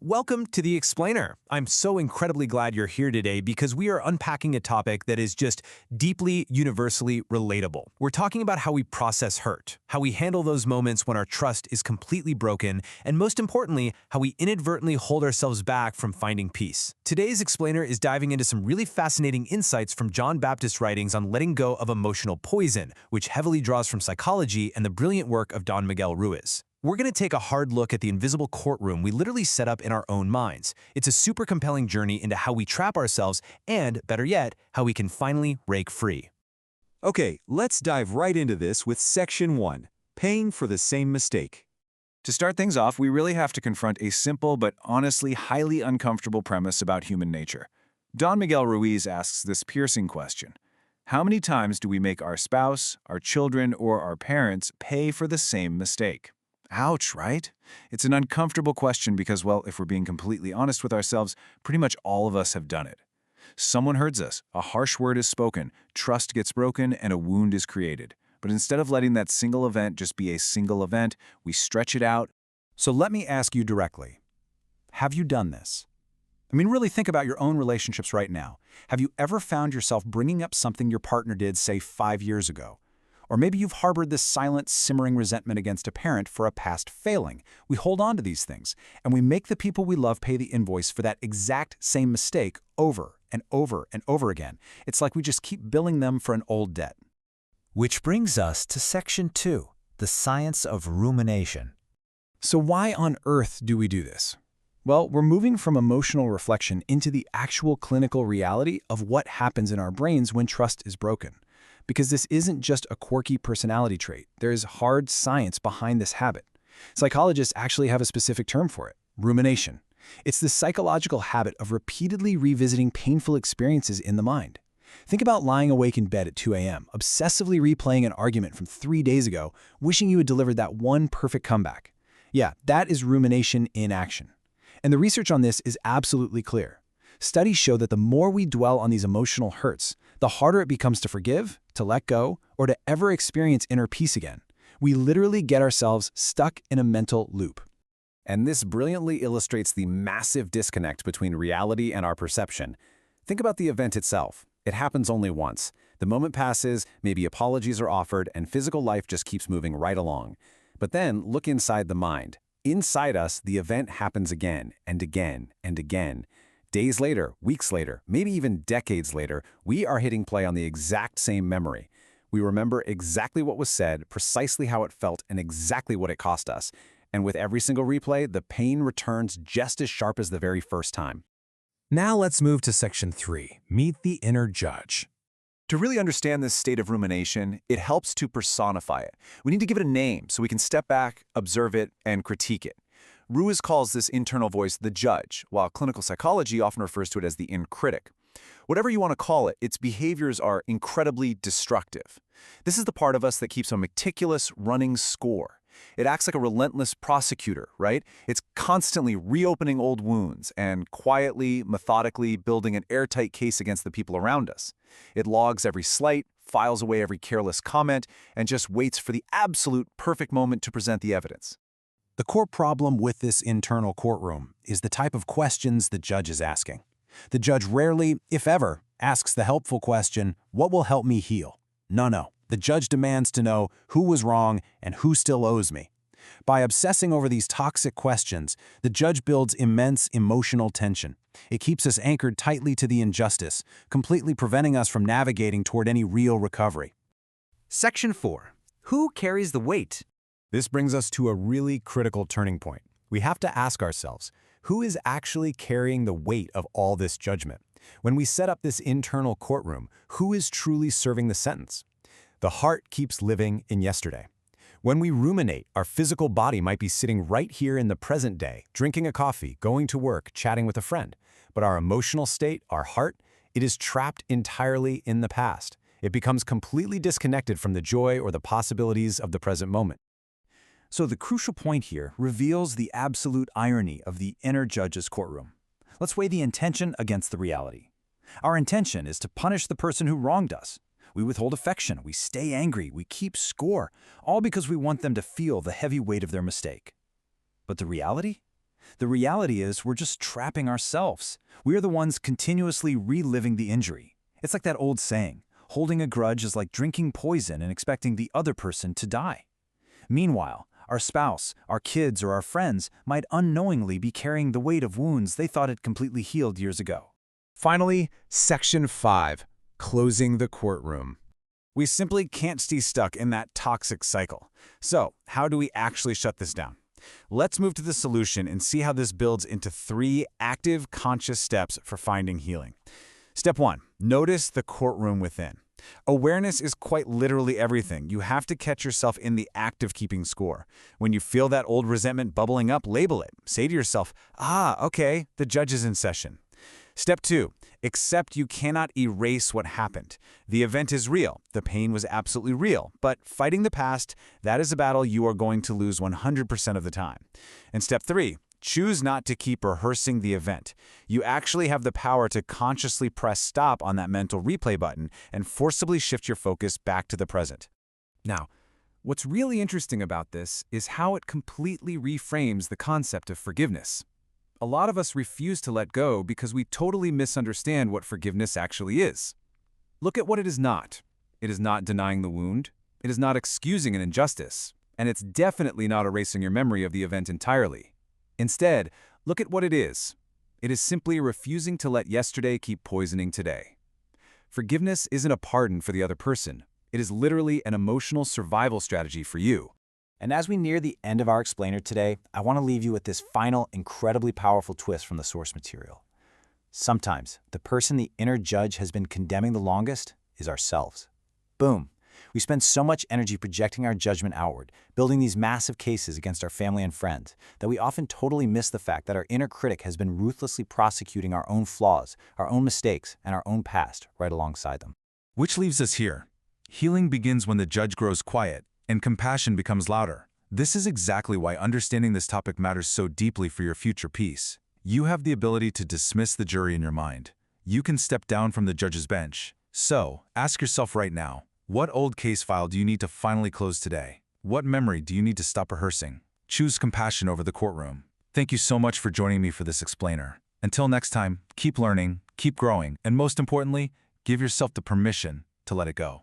Welcome to The Explainer. I'm so incredibly glad you're here today because we are unpacking a topic that is just deeply universally relatable. We're talking about how we process hurt, how we handle those moments when our trust is completely broken, and most importantly, how we inadvertently hold ourselves back from finding peace. Today's Explainer is diving into some really fascinating insights from John Baptist's writings on letting go of emotional poison, which heavily draws from psychology and the brilliant work of Don Miguel Ruiz. We're going to take a hard look at the invisible courtroom we literally set up in our own minds. It's a super compelling journey into how we trap ourselves and, better yet, how we can finally break free. Okay, let's dive right into this with Section 1, Paying for the Same Mistake. To start things off, we really have to confront a simple but honestly highly uncomfortable premise about human nature. Don Miguel Ruiz asks this piercing question. How many times do we make our spouse, our children, or our parents pay for the same mistake? Ouch, right? It's an uncomfortable question because, well, if we're being completely honest with ourselves, pretty much all of us have done it. Someone hurts us, a harsh word is spoken, trust gets broken, and a wound is created. But instead of letting that single event just be a single event, we stretch it out. So let me ask you directly, have you done this? I mean, really think about your own relationships right now. Have you ever found yourself bringing up something your partner did, say, 5 years ago? Or maybe you've harbored this silent, simmering resentment against a parent for a past failing. We hold on to these things, and we make the people we love pay the invoice for that exact same mistake over and over and over again. It's like we just keep billing them for an old debt. Which brings us to Section 2, the science of rumination. So why on earth do we do this? Well, we're moving from emotional reflection into the actual clinical reality of what happens in our brains when trust is broken. Because this isn't just a quirky personality trait. There is hard science behind this habit. Psychologists actually have a specific term for it, rumination. It's the psychological habit of repeatedly revisiting painful experiences in the mind. Think about lying awake in bed at 2 a.m., obsessively replaying an argument from 3 days ago, wishing you had delivered that one perfect comeback. Yeah, that is rumination in action. And the research on this is absolutely clear. Studies show that the more we dwell on these emotional hurts, the harder it becomes to forgive, to let go, or to ever experience inner peace again. We literally get ourselves stuck in a mental loop. And this brilliantly illustrates the massive disconnect between reality and our perception. Think about the event itself. It happens only once. The moment passes, maybe apologies are offered, and physical life just keeps moving right along. But then look inside the mind. Inside us, the event happens again and again and again. Days later, weeks later, maybe even decades later, we are hitting play on the exact same memory. We remember exactly what was said, precisely how it felt, and exactly what it cost us. And with every single replay, the pain returns just as sharp as the very first time. Now let's move to Section 3, Meet the Inner Judge. To really understand this state of rumination, it helps to personify it. We need to give it a name so we can step back, observe it, and critique it. Ruiz calls this internal voice the judge, while clinical psychology often refers to it as the inner critic. Whatever you want to call it, its behaviors are incredibly destructive. This is the part of us that keeps a meticulous running score. It acts like a relentless prosecutor, right? It's constantly reopening old wounds and quietly, methodically building an airtight case against the people around us. It logs every slight, files away every careless comment, and just waits for the absolute perfect moment to present the evidence. The core problem with this internal courtroom is the type of questions the judge is asking. The judge rarely, if ever, asks the helpful question, what will help me heal? No. The judge demands to know who was wrong and who still owes me. By obsessing over these toxic questions, the judge builds immense emotional tension. It keeps us anchored tightly to the injustice, completely preventing us from navigating toward any real recovery. Section 4, who carries the weight? This brings us to a really critical turning point. We have to ask ourselves, who is actually carrying the weight of all this judgment? When we set up this internal courtroom, who is truly serving the sentence? The heart keeps living in yesterday. When we ruminate, our physical body might be sitting right here in the present day, drinking a coffee, going to work, chatting with a friend. But our emotional state, our heart, it is trapped entirely in the past. It becomes completely disconnected from the joy or the possibilities of the present moment. So the crucial point here reveals the absolute irony of the inner judge's courtroom. Let's weigh the intention against the reality. Our intention is to punish the person who wronged us. We withhold affection, we stay angry, we keep score, all because we want them to feel the heavy weight of their mistake. But the reality? The reality is we're just trapping ourselves. We're the ones continuously reliving the injury. It's like that old saying, holding a grudge is like drinking poison and expecting the other person to die. Meanwhile, our spouse, our kids, or our friends might unknowingly be carrying the weight of wounds they thought had completely healed years ago. Finally, Section 5, Closing the Courtroom. We simply can't stay stuck in that toxic cycle. So, how do we actually shut this down? Let's move to the solution and see how this builds into 3 active, conscious steps for finding healing. Step 1, notice the courtroom within. Awareness is quite literally everything. You have to catch yourself in the act of keeping score. When you feel that old resentment bubbling up, label it. Say to yourself, okay, the judge is in session. Step 2, accept you cannot erase what happened. The event is real. The pain was absolutely real. But fighting the past, that is a battle you are going to lose 100% of the time. And step 3, choose not to keep rehearsing the event. You actually have the power to consciously press stop on that mental replay button and forcibly shift your focus back to the present. Now, what's really interesting about this is how it completely reframes the concept of forgiveness. A lot of us refuse to let go because we totally misunderstand what forgiveness actually is. Look at what it is not. It is not denying the wound. It is not excusing an injustice. And it's definitely not erasing your memory of the event entirely. Instead, look at what it is. It is simply refusing to let yesterday keep poisoning today. Forgiveness isn't a pardon for the other person. It is literally an emotional survival strategy for you. And as we near the end of our explainer today, I want to leave you with this final, incredibly powerful twist from the source material. Sometimes, the person the inner judge has been condemning the longest is ourselves. Boom. We spend so much energy projecting our judgment outward, building these massive cases against our family and friends, that we often totally miss the fact that our inner critic has been ruthlessly prosecuting our own flaws, our own mistakes, and our own past right alongside them. Which leaves us here. Healing begins when the judge grows quiet and compassion becomes louder. This is exactly why understanding this topic matters so deeply for your future peace. You have the ability to dismiss the jury in your mind. You can step down from the judge's bench. So, ask yourself right now, what old case file do you need to finally close today? What memory do you need to stop rehearsing? Choose compassion over the courtroom. Thank you so much for joining me for this explainer. Until next time, keep learning, keep growing, and most importantly, give yourself the permission to let it go.